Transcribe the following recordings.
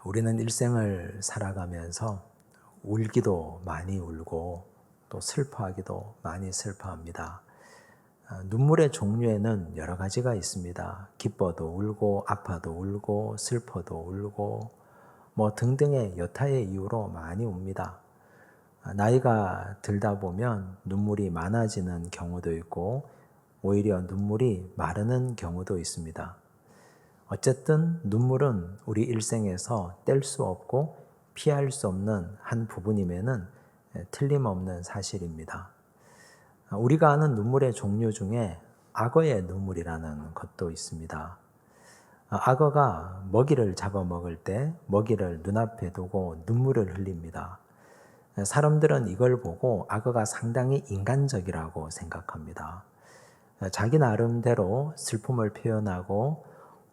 우리는 일생을 살아가면서 울기도 많이 울고 또 슬퍼하기도 많이 슬퍼합니다. 눈물의 종류에는 여러 가지가 있습니다. 기뻐도 울고 아파도 울고 슬퍼도 울고 등등의 여타의 이유로 많이 웁니다. 나이가 들다 보면 눈물이 많아지는 경우도 있고 오히려 눈물이 마르는 경우도 있습니다. 어쨌든 눈물은 우리 일생에서 뗄 수 없고 피할 수 없는 한 부분임에는 틀림없는 사실입니다. 우리가 아는 눈물의 종류 중에 악어의 눈물이라는 것도 있습니다. 악어가 먹이를 잡아먹을 때 먹이를 눈앞에 두고 눈물을 흘립니다. 사람들은 이걸 보고 악어가 상당히 인간적이라고 생각합니다. 자기 나름대로 슬픔을 표현하고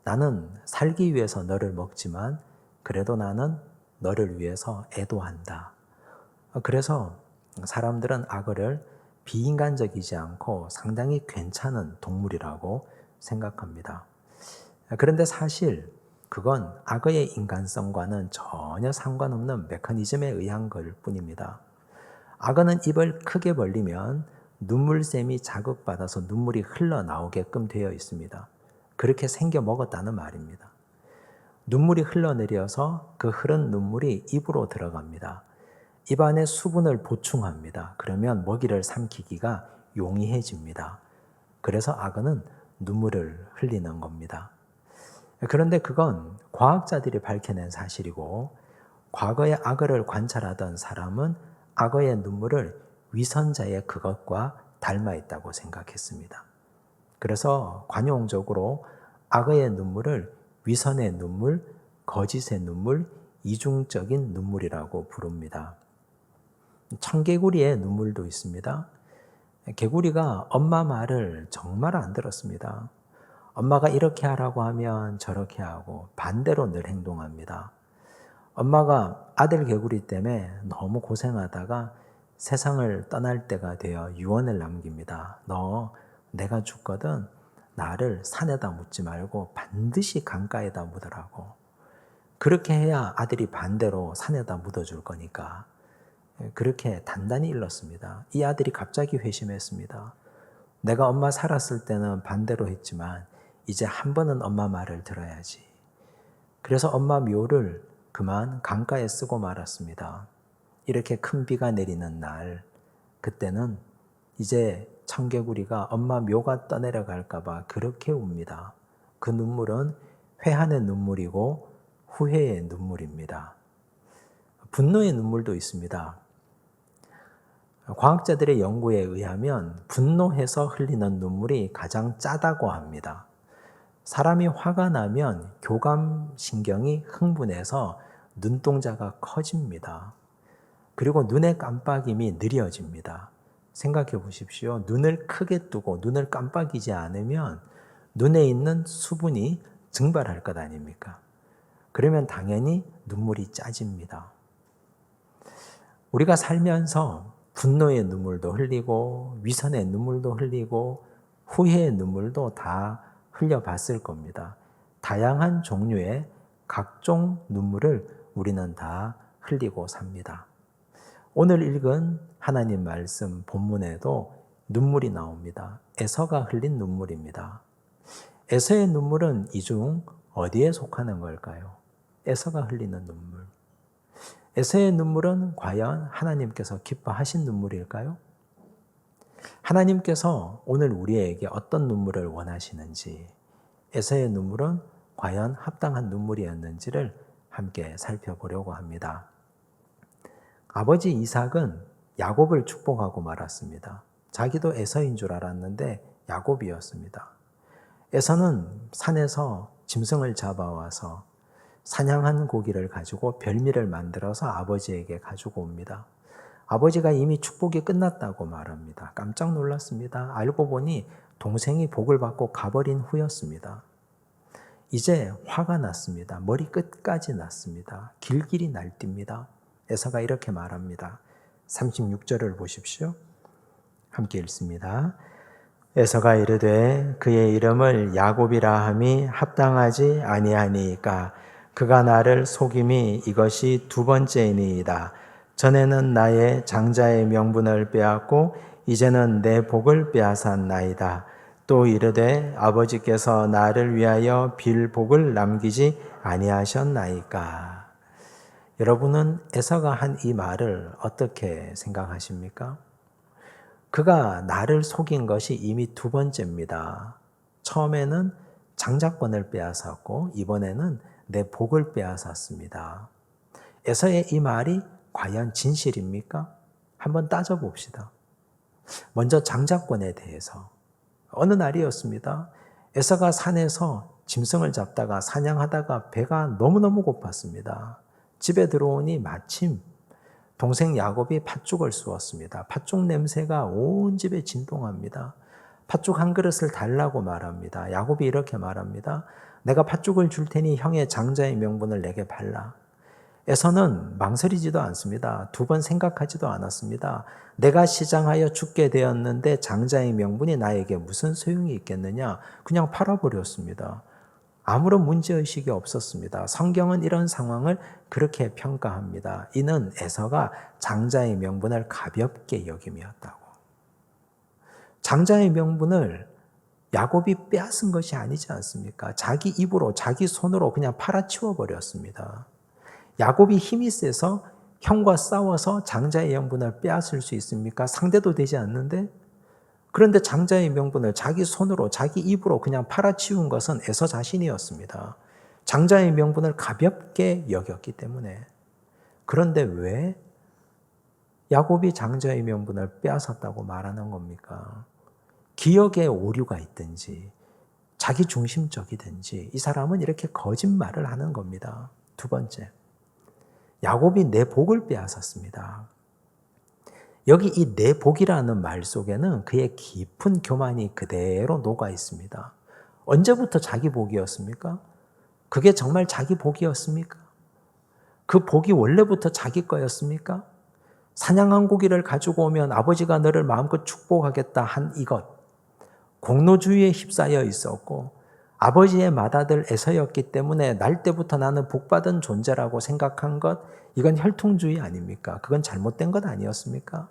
나는 살기 위해서 너를 먹지만 그래도 나는 너를 위해서 애도한다. 그래서 사람들은 악어를 비인간적이지 않고 상당히 괜찮은 동물이라고 생각합니다. 그런데 사실 그건 악어의 인간성과는 전혀 상관없는 메커니즘에 의한 걸 뿐입니다. 악어는 입을 크게 벌리면 눈물샘이 자극받아서 눈물이 흘러나오게끔 되어 있습니다. 그렇게 생겨 먹었다는 말입니다. 눈물이 흘러내려서 그 흐른 눈물이 입으로 들어갑니다. 입 안에 수분을 보충합니다. 그러면 먹이를 삼키기가 용이해집니다. 그래서 악어는 눈물을 흘리는 겁니다. 그런데 그건 과학자들이 밝혀낸 사실이고 과거의 악어를 관찰하던 사람은 악어의 눈물을 위선자의 그것과 닮아 있다고 생각했습니다. 그래서 관용적으로 악어의 눈물을 위선의 눈물, 거짓의 눈물, 이중적인 눈물이라고 부릅니다. 청개구리의 눈물도 있습니다. 개구리가 엄마 말을 정말 안 들었습니다. 엄마가 이렇게 하라고 하면 저렇게 하고 반대로 늘 행동합니다. 엄마가 아들 개구리 때문에 너무 고생하다가 세상을 떠날 때가 되어 유언을 남깁니다. 너 내가 죽거든 나를 산에다 묻지 말고 반드시 강가에다 묻으라고. 그렇게 해야 아들이 반대로 산에다 묻어줄 거니까. 그렇게 단단히 일렀습니다. 이 아들이 갑자기 회심했습니다. 내가 엄마 살았을 때는 반대로 했지만 이제 한 번은 엄마 말을 들어야지. 그래서 엄마 묘를 그만 강가에 쓰고 말았습니다. 이렇게 큰 비가 내리는 날, 그때는 이제 청개구리가 엄마 묘가 떠내려갈까 봐 그렇게 웁니다. 그 눈물은 회한의 눈물이고 후회의 눈물입니다. 분노의 눈물도 있습니다. 과학자들의 연구에 의하면 분노해서 흘리는 눈물이 가장 짜다고 합니다. 사람이 화가 나면 교감신경이 흥분해서 눈동자가 커집니다. 그리고 눈의 깜빡임이 느려집니다. 생각해 보십시오. 눈을 크게 뜨고 눈을 깜빡이지 않으면 눈에 있는 수분이 증발할 것 아닙니까? 그러면 당연히 눈물이 짜집니다. 우리가 살면서 분노의 눈물도 흘리고 위선의 눈물도 흘리고 후회의 눈물도 다 흘려봤을 겁니다. 다양한 종류의 각종 눈물을 우리는 다 흘리고 삽니다. 오늘 읽은 하나님 말씀 본문에도 눈물이 나옵니다. 에서가 흘린 눈물입니다. 에서의 눈물은 이 중 어디에 속하는 걸까요? 에서가 흘리는 눈물. 에서의 눈물은 과연 하나님께서 기뻐하신 눈물일까요? 하나님께서 오늘 우리에게 어떤 눈물을 원하시는지, 에서의 눈물은 과연 합당한 눈물이었는지를 함께 살펴보려고 합니다. 아버지 이삭은 야곱을 축복하고 말았습니다. 자기도 에서인 줄 알았는데 야곱이었습니다. 에서는 산에서 짐승을 잡아와서 사냥한 고기를 가지고 별미를 만들어서 아버지에게 가지고 옵니다. 아버지가 이미 축복이 끝났다고 말합니다. 깜짝 놀랐습니다. 알고 보니 동생이 복을 받고 가버린 후였습니다. 이제 화가 났습니다. 머리 끝까지 났습니다. 길길이 날뜁니다. 에서가 이렇게 말합니다. 36절을 보십시오. 함께 읽습니다. 에서가 이르되 그의 이름을 야곱이라 함이 합당하지 아니하니까 그가 나를 속임이 이것이 두 번째이니이다. 전에는 나의 장자의 명분을 빼앗고 이제는 내 복을 빼앗았나이다. 또 이르되 아버지께서 나를 위하여 빌 복을 남기지 아니하셨나이까. 여러분은 에서가 한 이 말을 어떻게 생각하십니까? 그가 나를 속인 것이 이미 두 번째입니다. 처음에는 장자권을 빼앗았고 이번에는 내 복을 빼앗았습니다. 에서의 이 말이 과연 진실입니까? 한번 따져봅시다. 먼저 장자권에 대해서. 어느 날이었습니다. 에서가 산에서 짐승을 잡다가 사냥하다가 배가 너무너무 고팠습니다. 집에 들어오니 마침 동생 야곱이 팥죽을 쑤었습니다. 팥죽 냄새가 온 집에 진동합니다. 팥죽 한 그릇을 달라고 말합니다. 야곱이 이렇게 말합니다. 내가 팥죽을 줄 테니 형의 장자의 명분을 내게 발라. 에서는 망설이지도 않습니다. 두 번 생각하지도 않았습니다. 내가 시장하여 죽게 되었는데 장자의 명분이 나에게 무슨 소용이 있겠느냐. 그냥 팔아버렸습니다. 아무런 문제의식이 없었습니다. 성경은 이런 상황을 그렇게 평가합니다. 이는 에서가 장자의 명분을 가볍게 여김이었다고. 장자의 명분을 야곱이 빼앗은 것이 아니지 않습니까? 자기 입으로 자기 손으로 그냥 팔아치워 버렸습니다. 야곱이 힘이 세서 형과 싸워서 장자의 명분을 빼앗을 수 있습니까? 상대도 되지 않는데? 그런데 장자의 명분을 자기 손으로 자기 입으로 그냥 팔아치운 것은 에서 자신이었습니다. 장자의 명분을 가볍게 여겼기 때문에. 그런데 왜 야곱이 장자의 명분을 빼앗았다고 말하는 겁니까? 기억에 오류가 있든지 자기 중심적이든지 이 사람은 이렇게 거짓말을 하는 겁니다. 두 번째, 야곱이 내 복을 빼앗았습니다. 여기 이 내 복이라는 말 속에는 그의 깊은 교만이 그대로 녹아 있습니다. 언제부터 자기 복이었습니까? 그게 정말 자기 복이었습니까? 그 복이 원래부터 자기 거였습니까? 사냥한 고기를 가지고 오면 아버지가 너를 마음껏 축복하겠다 한 이것, 공로주의에 휩싸여 있었고 아버지의 맏아들 에서였기 때문에 날 때부터 나는 복받은 존재라고 생각한 것, 이건 혈통주의 아닙니까? 그건 잘못된 것 아니었습니까?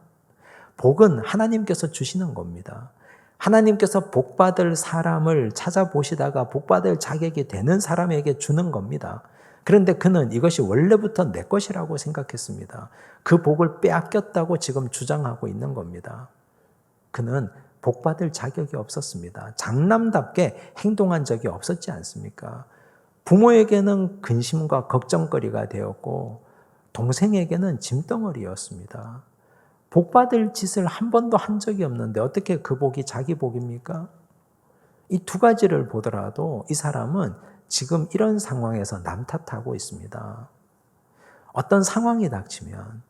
복은 하나님께서 주시는 겁니다. 하나님께서 복받을 사람을 찾아보시다가 복받을 자격이 되는 사람에게 주는 겁니다. 그런데 그는 이것이 원래부터 내 것이라고 생각했습니다. 그 복을 빼앗겼다고 지금 주장하고 있는 겁니다. 그는 복받을 자격이 없었습니다. 장남답게 행동한 적이 없었지 않습니까? 부모에게는 근심과 걱정거리가 되었고 동생에게는 짐덩어리였습니다. 복받을 짓을 한 번도 한 적이 없는데 어떻게 그 복이 자기 복입니까? 이 두 가지를 보더라도 이 사람은 지금 이런 상황에서 남 탓하고 있습니다. 어떤 상황이 닥치면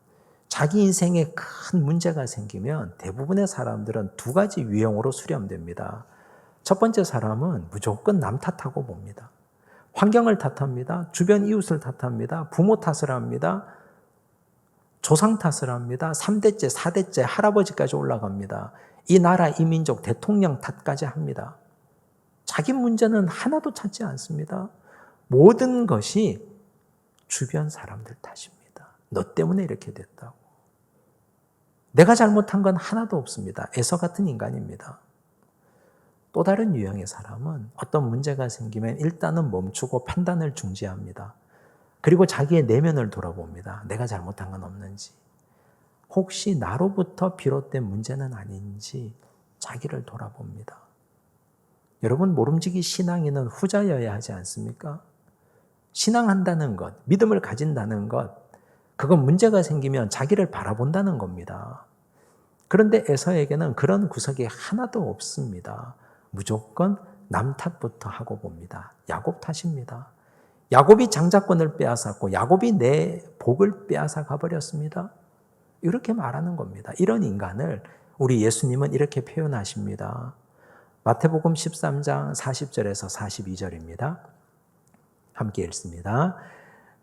자기 인생에 큰 문제가 생기면 대부분의 사람들은 두 가지 유형으로 수렴됩니다. 첫 번째 사람은 무조건 남 탓하고 봅니다. 환경을 탓합니다. 주변 이웃을 탓합니다. 부모 탓을 합니다. 조상 탓을 합니다. 3대째, 4대째, 할아버지까지 올라갑니다. 이 나라, 이 민족, 대통령 탓까지 합니다. 자기 문제는 하나도 찾지 않습니다. 모든 것이 주변 사람들 탓입니다. 너 때문에 이렇게 됐다고. 내가 잘못한 건 하나도 없습니다. 에서 같은 인간입니다. 또 다른 유형의 사람은 어떤 문제가 생기면 일단은 멈추고 판단을 중지합니다. 그리고 자기의 내면을 돌아봅니다. 내가 잘못한 건 없는지. 혹시 나로부터 비롯된 문제는 아닌지 자기를 돌아봅니다. 여러분, 모름지기 신앙인은 후자여야 하지 않습니까? 신앙한다는 것, 믿음을 가진다는 것, 그건 문제가 생기면 자기를 바라본다는 겁니다. 그런데 에서에게는 그런 구석이 하나도 없습니다. 무조건 남 탓부터 하고 봅니다. 야곱 탓입니다. 야곱이 장자권을 빼앗았고 야곱이 내 복을 빼앗아 가버렸습니다. 이렇게 말하는 겁니다. 이런 인간을 우리 예수님은 이렇게 표현하십니다. 마태복음 13장 40절에서 42절입니다. 함께 읽습니다.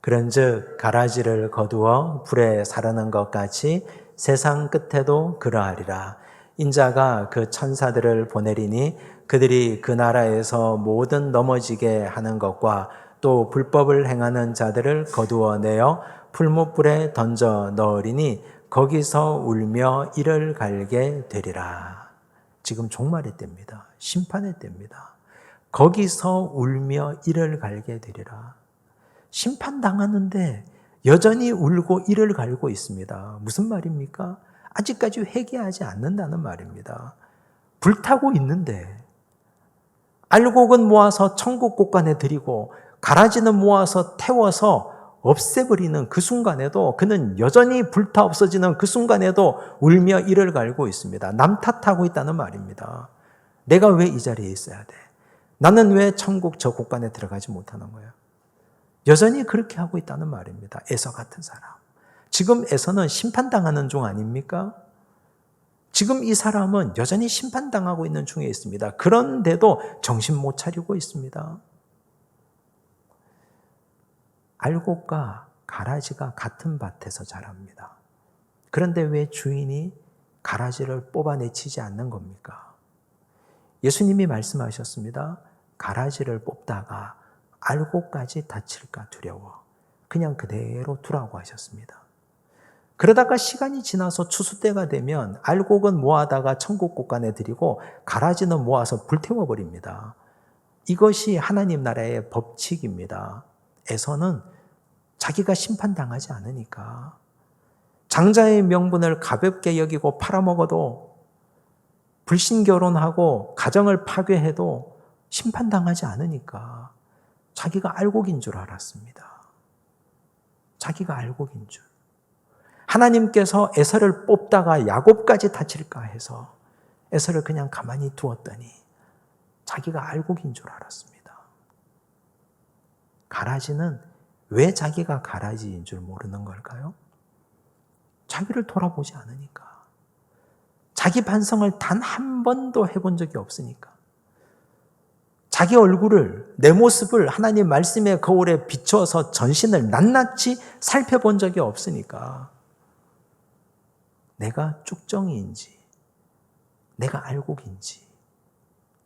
그런즉 가라지를 거두어 불에 사르는 것 같이 세상 끝에도 그러하리라. 인자가 그 천사들을 보내리니 그들이 그 나라에서 모든 넘어지게 하는 것과 또 불법을 행하는 자들을 거두어내어 풀무불에 던져 넣으리니 거기서 울며 이를 갈게 되리라. 지금 종말의 때입니다. 심판의 때입니다. 거기서 울며 이를 갈게 되리라. 심판당하는데 여전히 울고 이를 갈고 있습니다. 무슨 말입니까? 아직까지 회개하지 않는다는 말입니다. 불타고 있는데 알곡은 모아서 천국 곳간에 드리고 가라지는 모아서 태워서 없애버리는 그 순간에도 그는 여전히 불타 없어지는 그 순간에도 울며 이를 갈고 있습니다. 남 탓하고 있다는 말입니다. 내가 왜 이 자리에 있어야 돼? 나는 왜 천국 저 곳간에 들어가지 못하는 거야? 여전히 그렇게 하고 있다는 말입니다. 에서 같은 사람. 지금 에서는 심판당하는 중 아닙니까? 지금 이 사람은 여전히 심판당하고 있는 중에 있습니다. 그런데도 정신 못 차리고 있습니다. 알곡과 가라지가 같은 밭에서 자랍니다. 그런데 왜 주인이 가라지를 뽑아내치지 않는 겁니까? 예수님이 말씀하셨습니다. 가라지를 뽑다가 알곡까지 다칠까 두려워. 그냥 그대로 두라고 하셨습니다. 그러다가 시간이 지나서 추수 때가 되면 알곡은 모아다가 천국 곳간에 드리고 가라지는 모아서 불태워버립니다. 이것이 하나님 나라의 법칙입니다. 에서는 자기가 심판당하지 않으니까 장자의 명분을 가볍게 여기고 팔아먹어도 불신결혼하고 가정을 파괴해도 심판당하지 않으니까 자기가 알곡인 줄 알았습니다. 자기가 알곡인 줄. 하나님께서 에서를 뽑다가 야곱까지 다칠까 해서 에서를 그냥 가만히 두었더니 자기가 알곡인 줄 알았습니다. 가라지는 왜 자기가 가라지인 줄 모르는 걸까요? 자기를 돌아보지 않으니까. 자기 반성을 단 한 번도 해본 적이 없으니까. 자기 얼굴을, 내 모습을 하나님 말씀의 거울에 비추어서 전신을 낱낱이 살펴본 적이 없으니까. 내가 쭉정이인지, 내가 알곡인지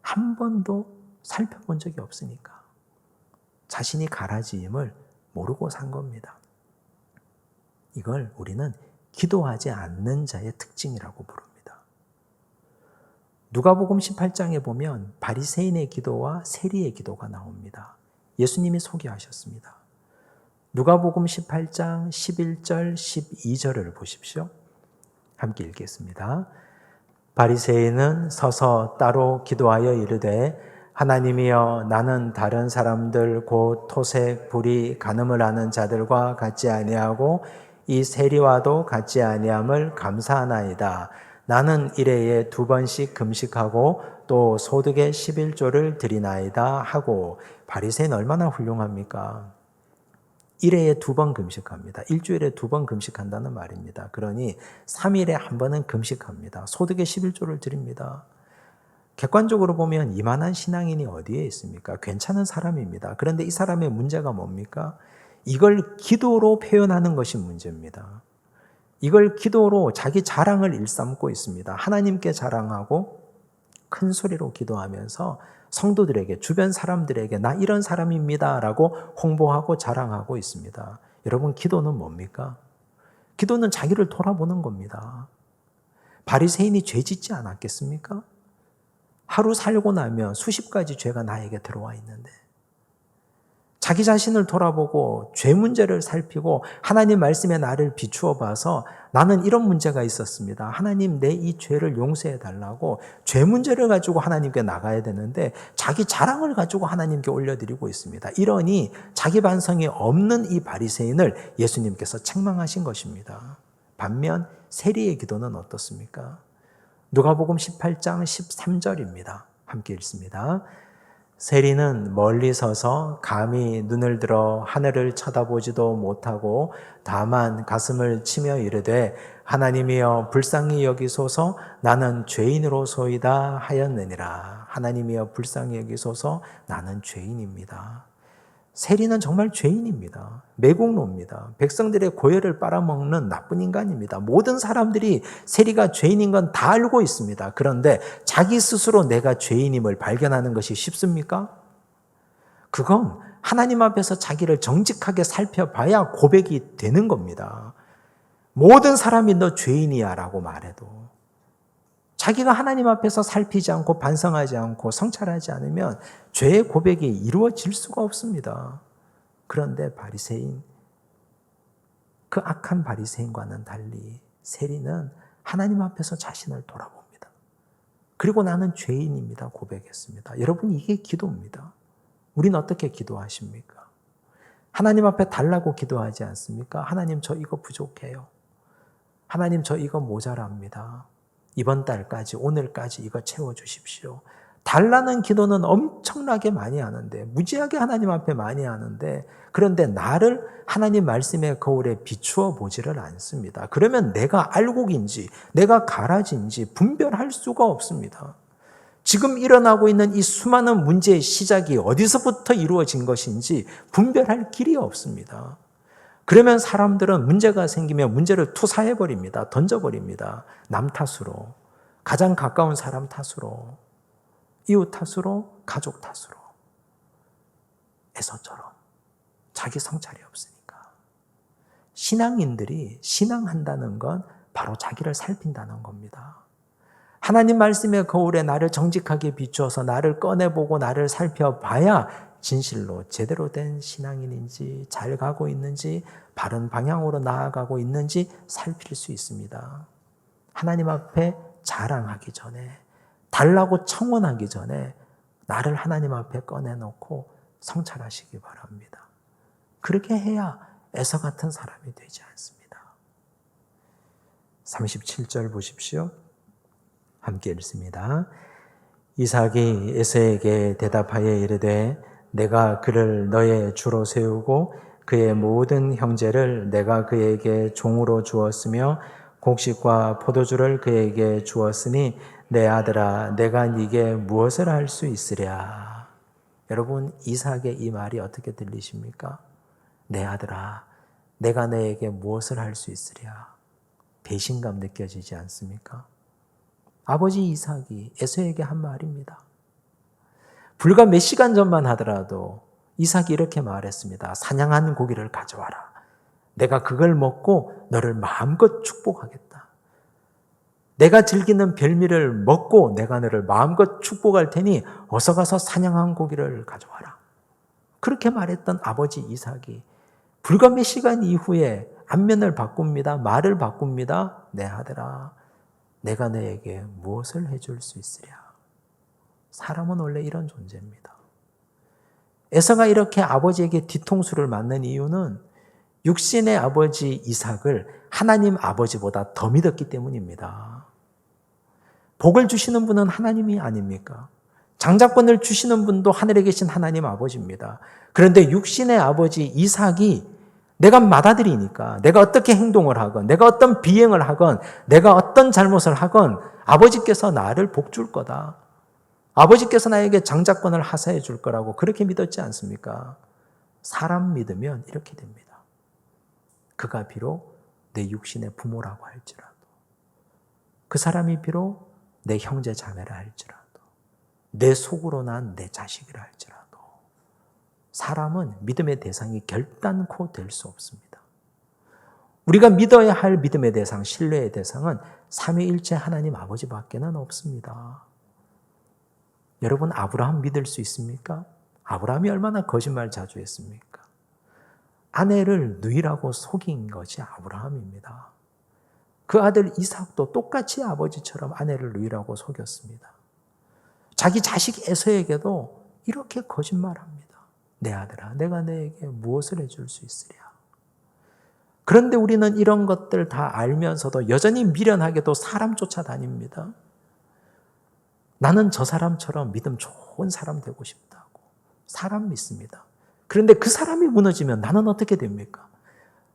한 번도 살펴본 적이 없으니까. 자신이 가라지임을 모르고 산 겁니다. 이걸 우리는 기도하지 않는 자의 특징이라고 부릅니다. 누가복음 18장에 보면 바리새인의 기도와 세리의 기도가 나옵니다. 예수님이 소개하셨습니다. 누가복음 18장 11절 12절을 보십시오. 함께 읽겠습니다. 바리새인은 서서 따로 기도하여 이르되 하나님이여 나는 다른 사람들 곧 토색, 불의, 간음을 하는 자들과 같지 아니하고 이 세리와도 같지 아니함을 감사하나이다. 나는 일해에 2번씩 금식하고 또 소득의 11조를 드리나이다 하고. 바리새인 얼마나 훌륭합니까? 일해에 2번 금식합니다. 일주일에 2번 금식한다는 말입니다. 그러니 3일에 1번은 금식합니다. 소득의 11조를 드립니다. 객관적으로 보면 이만한 신앙인이 어디에 있습니까? 괜찮은 사람입니다. 그런데 이 사람의 문제가 뭡니까? 이걸 기도로 표현하는 것이 문제입니다. 이걸 기도로 자기 자랑을 일삼고 있습니다. 하나님께 자랑하고 큰 소리로 기도하면서 성도들에게, 주변 사람들에게 나 이런 사람입니다 라고 홍보하고 자랑하고 있습니다. 여러분, 기도는 뭡니까? 기도는 자기를 돌아보는 겁니다. 바리새인이 죄 짓지 않았겠습니까? 하루 살고 나면 수십 가지 죄가 나에게 들어와 있는데 자기 자신을 돌아보고 죄 문제를 살피고 하나님 말씀에 나를 비추어 봐서 나는 이런 문제가 있었습니다. 하나님 내 이 죄를 용서해 달라고 죄 문제를 가지고 하나님께 나가야 되는데 자기 자랑을 가지고 하나님께 올려드리고 있습니다. 이러니 자기 반성이 없는 이 바리새인을 예수님께서 책망하신 것입니다. 반면 세리의 기도는 어떻습니까? 누가복음 18장 13절입니다. 함께 읽습니다. 세리는 멀리 서서 감히 눈을 들어 하늘을 쳐다보지도 못하고 다만 가슴을 치며 이르되 하나님이여 불쌍히 여기소서 나는 죄인으로소이다 하였느니라. 하나님이여 불쌍히 여기소서 나는 죄인입니다. 세리는 정말 죄인입니다. 매국노입니다. 백성들의 고열을 빨아먹는 나쁜 인간입니다. 모든 사람들이 세리가 죄인인 건 다 알고 있습니다. 그런데 자기 스스로 내가 죄인임을 발견하는 것이 쉽습니까? 그건 하나님 앞에서 자기를 정직하게 살펴봐야 고백이 되는 겁니다. 모든 사람이 너 죄인이야 라고 말해도 자기가 하나님 앞에서 살피지 않고 반성하지 않고 성찰하지 않으면 죄의 고백이 이루어질 수가 없습니다. 그런데 바리새인, 그 악한 바리새인과는 달리 세리는 하나님 앞에서 자신을 돌아봅니다. 그리고 나는 죄인입니다 고백했습니다. 여러분, 이게 기도입니다. 우린 어떻게 기도하십니까? 하나님 앞에 달라고 기도하지 않습니까? 하나님, 저 이거 부족해요. 하나님, 저 이거 모자랍니다. 이번 달까지, 오늘까지 이거 채워주십시오. 달라는 기도는 엄청나게 많이 하는데, 무지하게 하나님 앞에 많이 하는데, 그런데 나를 하나님 말씀의 거울에 비추어 보지를 않습니다. 그러면 내가 알곡인지, 내가 가라지인지 분별할 수가 없습니다. 지금 일어나고 있는 이 수많은 문제의 시작이 어디서부터 이루어진 것인지 분별할 길이 없습니다. 그러면 사람들은 문제가 생기면 문제를 투사해버립니다. 던져버립니다. 남 탓으로, 가장 가까운 사람 탓으로, 이웃 탓으로, 가족 탓으로. 에서처럼 자기 성찰이 없으니까. 신앙인들이 신앙한다는 건 바로 자기를 살핀다는 겁니다. 하나님 말씀의 거울에 나를 정직하게 비추어서 나를 꺼내보고 나를 살펴봐야 진실로 제대로 된 신앙인인지, 잘 가고 있는지, 바른 방향으로 나아가고 있는지 살필 수 있습니다. 하나님 앞에 자랑하기 전에, 달라고 청원하기 전에 나를 하나님 앞에 꺼내놓고 성찰하시기 바랍니다. 그렇게 해야 에서 같은 사람이 되지 않습니다. 37절 보십시오. 함께 읽습니다. 이삭이 에서에게 대답하여 이르되 내가 그를 너의 주로 세우고 그의 모든 형제를 내가 그에게 종으로 주었으며 곡식과 포도주를 그에게 주었으니 내 아들아 내가 네게 무엇을 할 수 있으랴. 여러분, 이삭의 이 말이 어떻게 들리십니까? 내 아들아 내가 너에게 무엇을 할 수 있으랴. 배신감 느껴지지 않습니까? 아버지 이삭이 에서에게 한 말입니다. 불과 몇 시간 전만 하더라도 이삭이 이렇게 말했습니다. 사냥한 고기를 가져와라. 내가 그걸 먹고 너를 마음껏 축복하겠다. 내가 즐기는 별미를 먹고 내가 너를 마음껏 축복할 테니 어서 가서 사냥한 고기를 가져와라. 그렇게 말했던 아버지 이삭이 불과 몇 시간 이후에 안면을 바꿉니다. 말을 바꿉니다. 내 아들아 내가 너에게 무엇을 해줄 수 있으랴. 사람은 원래 이런 존재입니다. 에서가 이렇게 아버지에게 뒤통수를 맞는 이유는 육신의 아버지 이삭을 하나님 아버지보다 더 믿었기 때문입니다. 복을 주시는 분은 하나님이 아닙니까? 장자권을 주시는 분도 하늘에 계신 하나님 아버지입니다. 그런데 육신의 아버지 이삭이 내가 맏아들이니까 내가 어떻게 행동을 하건 내가 어떤 비행을 하건 내가 어떤 잘못을 하건 아버지께서 나를 복 줄 거다. 아버지께서 나에게 장자권을 하사해 줄 거라고 그렇게 믿었지 않습니까? 사람 믿으면 이렇게 됩니다. 그가 비록 내 육신의 부모라고 할지라도, 그 사람이 비록 내 형제 자매라 할지라도, 내 속으로 난 내 자식이라 할지라도 사람은 믿음의 대상이 결단코 될 수 없습니다. 우리가 믿어야 할 믿음의 대상, 신뢰의 대상은 삼위일체 하나님 아버지밖에는 없습니다. 여러분, 아브라함 믿을 수 있습니까? 아브라함이 얼마나 거짓말 자주 했습니까? 아내를 누이라고 속인 것이 아브라함입니다. 그 아들 이삭도 똑같이 아버지처럼 아내를 누이라고 속였습니다. 자기 자식 에서에게도 이렇게 거짓말합니다. 내 아들아, 내가 너에게 무엇을 해줄 수 있으랴. 그런데 우리는 이런 것들 다 알면서도 여전히 미련하게도 사람 쫓아다닙니다. 나는 저 사람처럼 믿음 좋은 사람 되고 싶다고. 사람 믿습니다. 그런데 그 사람이 무너지면 나는 어떻게 됩니까?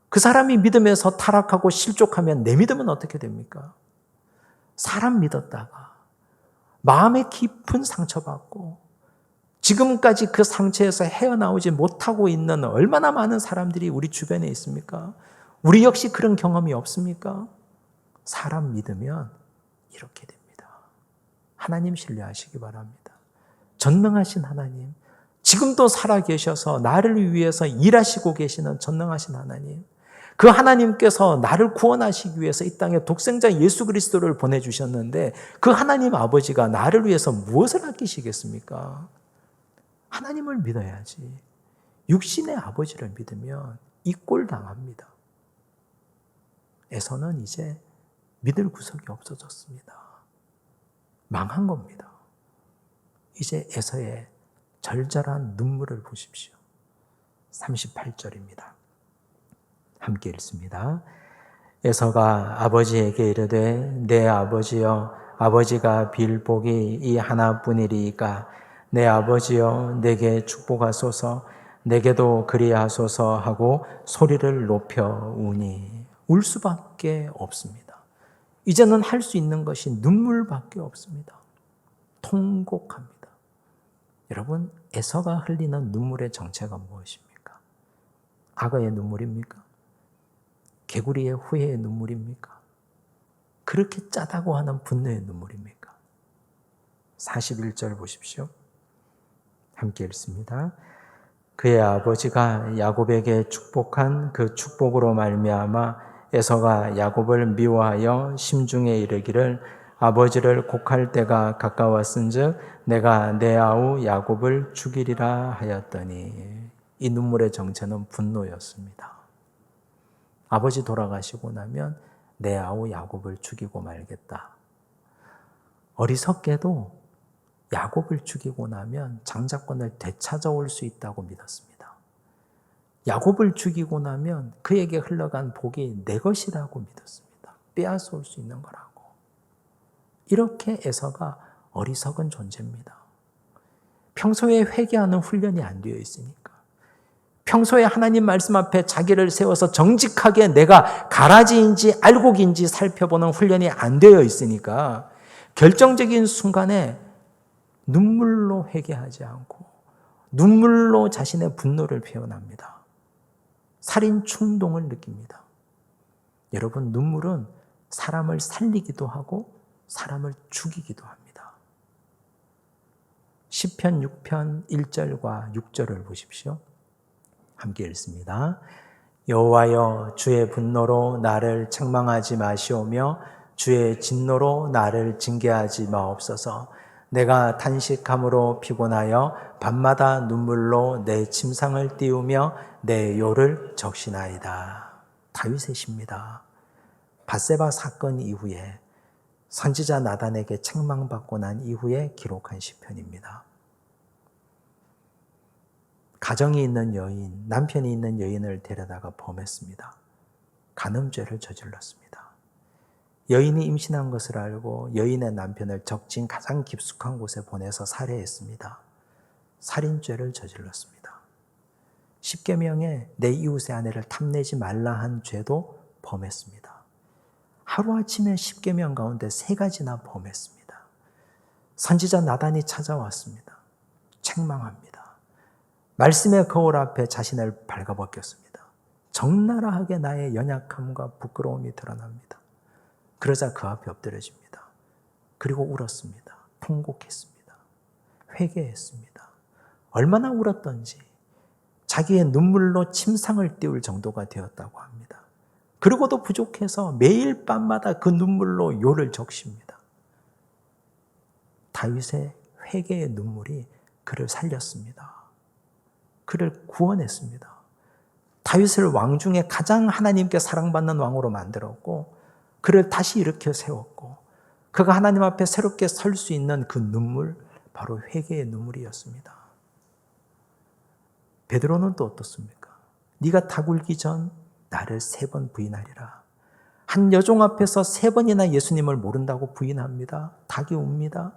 그 사람이 믿음에서 타락하고 실족하면 내 믿음은 어떻게 됩니까? 사람 믿었다가 마음에 깊은 상처받고 지금까지 그 상처에서 헤어나오지 못하고 있는 얼마나 많은 사람들이 우리 주변에 있습니까? 우리 역시 그런 경험이 없습니까? 사람 믿으면 이렇게 됩니다. 하나님 신뢰하시기 바랍니다. 전능하신 하나님, 지금도 살아계셔서 나를 위해서 일하시고 계시는 전능하신 하나님, 그 하나님께서 나를 구원하시기 위해서 이 땅에 독생자 예수 그리스도를 보내주셨는데 그 하나님 아버지가 나를 위해서 무엇을 아끼시겠습니까? 하나님을 믿어야지. 육신의 아버지를 믿으면 이 꼴 당합니다. 에서는 이제 믿을 구석이 없어졌습니다. 망한 겁니다. 이제 에서의 절절한 눈물을 보십시오. 38절입니다. 함께 읽습니다. 에서가 아버지에게 이르되 내 아버지여, 아버지가 빌 복이 이 하나뿐이리이까 내 아버지여 내게 축복하소서, 내게도 그리하소서 하고 소리를 높여 우니. 울 수밖에 없습니다. 이제는 할 수 있는 것이 눈물밖에 없습니다. 통곡합니다. 여러분, 에서가 흘리는 눈물의 정체가 무엇입니까? 악어의 눈물입니까? 개구리의 후회의 눈물입니까? 그렇게 짜다고 하는 분노의 눈물입니까? 41절 보십시오. 함께 읽습니다. 그의 아버지가 야곱에게 축복한 그 축복으로 말미암아 에서가 야곱을 미워하여 심중에 이르기를 아버지를 곡할 때가 가까웠은즉 내가 내 아우 야곱을 죽이리라 하였더니. 이 눈물의 정체는 분노였습니다. 아버지 돌아가시고 나면 내 아우 야곱을 죽이고 말겠다. 어리석게도 야곱을 죽이고 나면 장자권을 되찾아올 수 있다고 믿었습니다. 야곱을 죽이고 나면 그에게 흘러간 복이 내 것이라고 믿었습니다. 빼앗아올 수 있는 거라고. 이렇게 에서가 어리석은 존재입니다. 평소에 회개하는 훈련이 안 되어 있으니까. 평소에 하나님 말씀 앞에 자기를 세워서 정직하게 내가 가라지인지 알곡인지 살펴보는 훈련이 안 되어 있으니까 결정적인 순간에 눈물로 회개하지 않고 눈물로 자신의 분노를 표현합니다. 살인 충동을 느낍니다. 여러분, 눈물은 사람을 살리기도 하고 사람을 죽이기도 합니다. 시편 6편 1절과 6절을 보십시오. 함께 읽습니다. 여호와여, 주의 분노로 나를 책망하지 마시오며 주의 진노로 나를 징계하지 마옵소서. 내가 탄식함으로 피곤하여 밤마다 눈물로 내 침상을 띄우며 내 요를 적시나이다. 다윗의 시입니다. 밧세바 사건 이후에 선지자 나단에게 책망받고 난 이후에 기록한 시편입니다. 가정이 있는 여인, 남편이 있는 여인을 데려다가 범했습니다. 간음죄를 저질렀습니다. 여인이 임신한 것을 알고 여인의 남편을 적진 가장 깊숙한 곳에 보내서 살해했습니다. 살인죄를 저질렀습니다. 십계명에 내 이웃의 아내를 탐내지 말라 한 죄도 범했습니다. 하루아침에 십계명 가운데 3가지나 범했습니다. 선지자 나단이 찾아왔습니다. 책망합니다. 말씀의 거울 앞에 자신을 발가벗겼습니다. 적나라하게 나의 연약함과 부끄러움이 드러납니다. 그러자 그 앞에 엎드려집니다. 그리고 울었습니다. 통곡했습니다. 회개했습니다. 얼마나 울었던지 자기의 눈물로 침상을 띄울 정도가 되었다고 합니다. 그리고도 부족해서 매일 밤마다 그 눈물로 요를 적십니다. 다윗의 회개의 눈물이 그를 살렸습니다. 그를 구원했습니다. 다윗을 왕 중에 가장 하나님께 사랑받는 왕으로 만들었고 그를 다시 일으켜 세웠고 그가 하나님 앞에 새롭게 설 수 있는 그 눈물, 바로 회개의 눈물이었습니다. 베드로는 또 어떻습니까? 네가 닭 울기 전 나를 3번 부인하리라. 한 여종 앞에서 3번이나 예수님을 모른다고 부인합니다. 닭이 웁니다.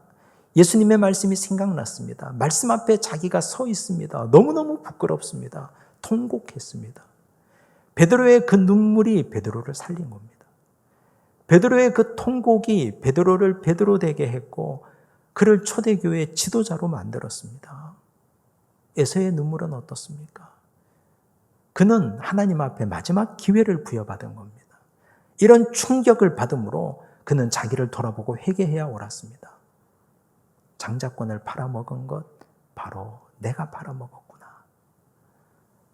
예수님의 말씀이 생각났습니다. 말씀 앞에 자기가 서 있습니다. 너무너무 부끄럽습니다. 통곡했습니다. 베드로의 그 눈물이 베드로를 살린 겁니다. 베드로의 그 통곡이 베드로를 베드로 되게 했고 그를 초대교회의 지도자로 만들었습니다. 에서의 눈물은 어떻습니까? 그는 하나님 앞에 마지막 기회를 부여받은 겁니다. 이런 충격을 받음으로 그는 자기를 돌아보고 회개해야 옳았습니다. 장자권을 팔아먹은 것 바로 내가 팔아먹었구나.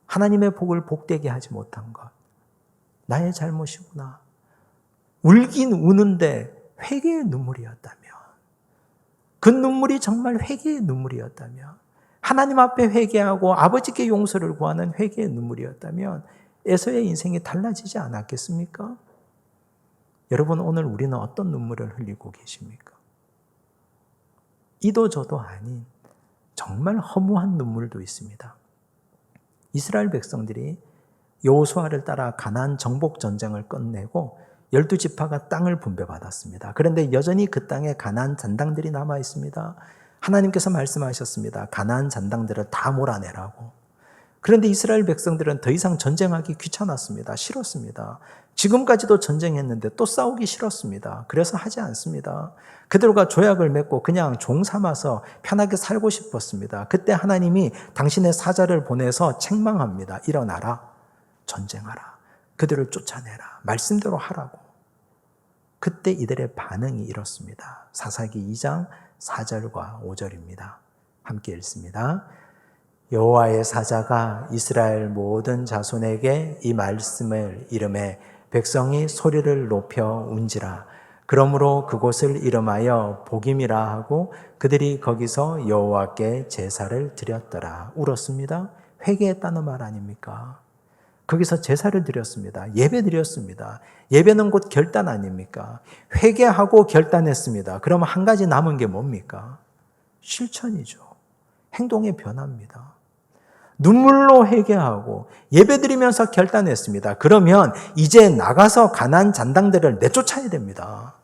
하나님의 복을 복되게 하지 못한 것, 나의 잘못이구나. 울긴 우는데 회개의 눈물이었다면, 그 눈물이 정말 회개의 눈물이었다면, 하나님 앞에 회개하고 아버지께 용서를 구하는 회개의 눈물이었다면 에서의 인생이 달라지지 않았겠습니까? 여러분, 오늘 우리는 어떤 눈물을 흘리고 계십니까? 이도 저도 아닌 정말 허무한 눈물도 있습니다. 이스라엘 백성들이 여호수아를 따라 가나안 정복 전쟁을 끝내고 12지파가 땅을 분배받았습니다. 그런데 여전히 그 땅에 가나안 잔당들이 남아 있습니다. 하나님께서 말씀하셨습니다. 가나안 잔당들을 다 몰아내라고. 그런데 이스라엘 백성들은 더 이상 전쟁하기 귀찮았습니다. 싫었습니다. 지금까지도 전쟁했는데 또 싸우기 싫었습니다. 그래서 하지 않습니다. 그들과 조약을 맺고 그냥 종 삼아서 편하게 살고 싶었습니다. 그때 하나님이 당신의 사자를 보내서 책망합니다. 일어나라. 전쟁하라. 그들을 쫓아내라. 말씀대로 하라고. 그때 이들의 반응이 이렇습니다. 사사기 2장 4절과 5절입니다. 함께 읽습니다. 여호와의 사자가 이스라엘 모든 자손에게 이 말씀을 이르매 백성이 소리를 높여 운지라. 그러므로 그곳을 이름하여 복임이라 하고 그들이 거기서 여호와께 제사를 드렸더라. 울었습니다. 회개했다는 말 아닙니까? 거기서 제사를 드렸습니다. 예배 드렸습니다. 예배는 곧 결단 아닙니까? 회개하고 결단했습니다. 그러면 한 가지 남은 게 뭡니까? 실천이죠. 행동의 변화입니다. 눈물로 회개하고 예배드리면서 결단했습니다. 그러면 이제 나가서 가나안 잔당들을 내쫓아야 됩니다.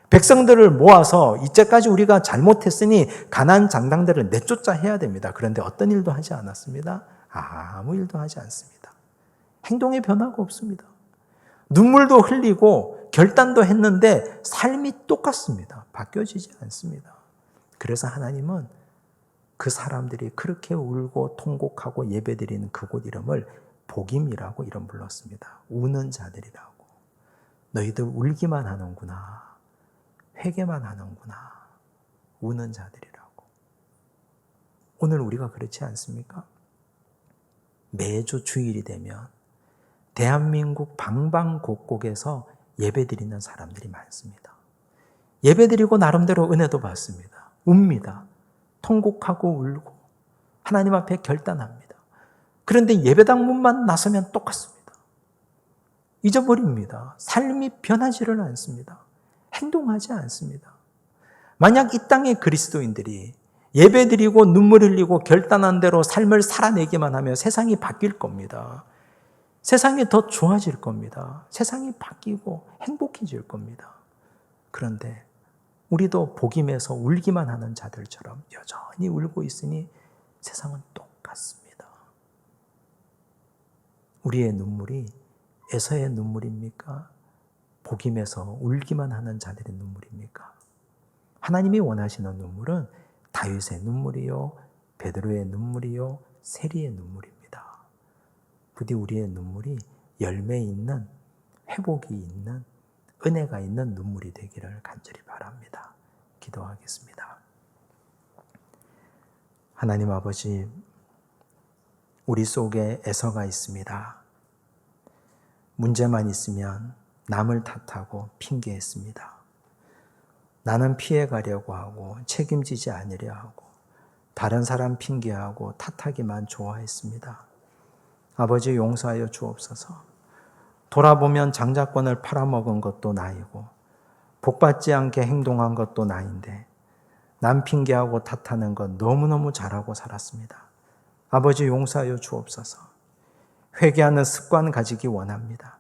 백성들을 모아서 이제까지 우리가 잘못했으니 가나안 잔당들을 내쫓아 해야 됩니다. 그런데 어떤 일도 하지 않았습니다. 아무 일도 하지 않습니다. 행동의 변화가 없습니다. 눈물도 흘리고 결단도 했는데 삶이 똑같습니다. 바뀌어지지 않습니다. 그래서 하나님은 그 사람들이 그렇게 울고 통곡하고 예배드리는 그곳 이름을 복임이라고 이름 불렀습니다. 우는 자들이라고. 너희들 울기만 하는구나. 회개만 하는구나. 우는 자들이라고. 오늘 우리가 그렇지 않습니까? 매주 주일이 되면 대한민국 방방곡곡에서 예배드리는 사람들이 많습니다. 예배드리고 나름대로 은혜도 받습니다. 웁니다. 통곡하고 울고 하나님 앞에 결단합니다. 그런데 예배당 문만 나서면 똑같습니다. 잊어버립니다. 삶이 변하지를 않습니다. 행동하지 않습니다. 만약 이 땅의 그리스도인들이 예배드리고 눈물 흘리고 결단한 대로 삶을 살아내기만 하면 세상이 바뀔 겁니다. 세상이 더 좋아질 겁니다. 세상이 바뀌고 행복해질 겁니다. 그런데 우리도 복임에서 울기만 하는 자들처럼 여전히 울고 있으니 세상은 똑같습니다. 우리의 눈물이 에서의 눈물입니까? 복임에서 울기만 하는 자들의 눈물입니까? 하나님이 원하시는 눈물은 다윗의 눈물이요, 베드로의 눈물이요, 세리의 눈물입니다. 부디 우리의 눈물이 열매 있는, 회복이 있는, 은혜가 있는 눈물이 되기를 간절히 바랍니다. 기도하겠습니다. 하나님 아버지, 우리 속에 에서가 있습니다. 문제만 있으면 남을 탓하고 핑계했습니다. 나는 피해가려고 하고 책임지지 않으려 하고 다른 사람 핑계하고 탓하기만 좋아했습니다. 아버지 용서하여 주옵소서. 돌아보면 장자권을 팔아먹은 것도 나이고 복받지 않게 행동한 것도 나인데 남 핑계하고 탓하는 것 너무너무 잘하고 살았습니다. 아버지 용서하여 주옵소서. 회개하는 습관 가지기 원합니다.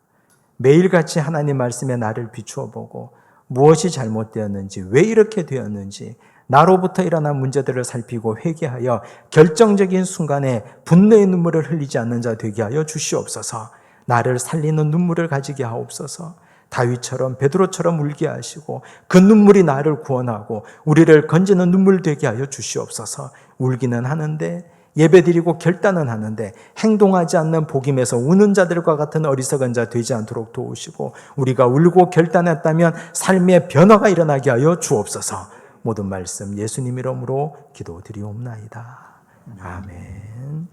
매일같이 하나님 말씀에 나를 비추어 보고 무엇이 잘못되었는지, 왜 이렇게 되었는지 나로부터 일어난 문제들을 살피고 회개하여 결정적인 순간에 분노의 눈물을 흘리지 않는 자 되게 하여 주시옵소서. 나를 살리는 눈물을 가지게 하옵소서. 다윗처럼 베드로처럼 울게 하시고 그 눈물이 나를 구원하고 우리를 건지는 눈물 되게 하여 주시옵소서. 울기는 하는데 예배드리고 결단은 하는데 행동하지 않는 복임에서 우는 자들과 같은 어리석은 자 되지 않도록 도우시고 우리가 울고 결단했다면 삶의 변화가 일어나게 하여 주옵소서. 모든 말씀 예수님 이름으로 기도드리옵나이다. 아멘.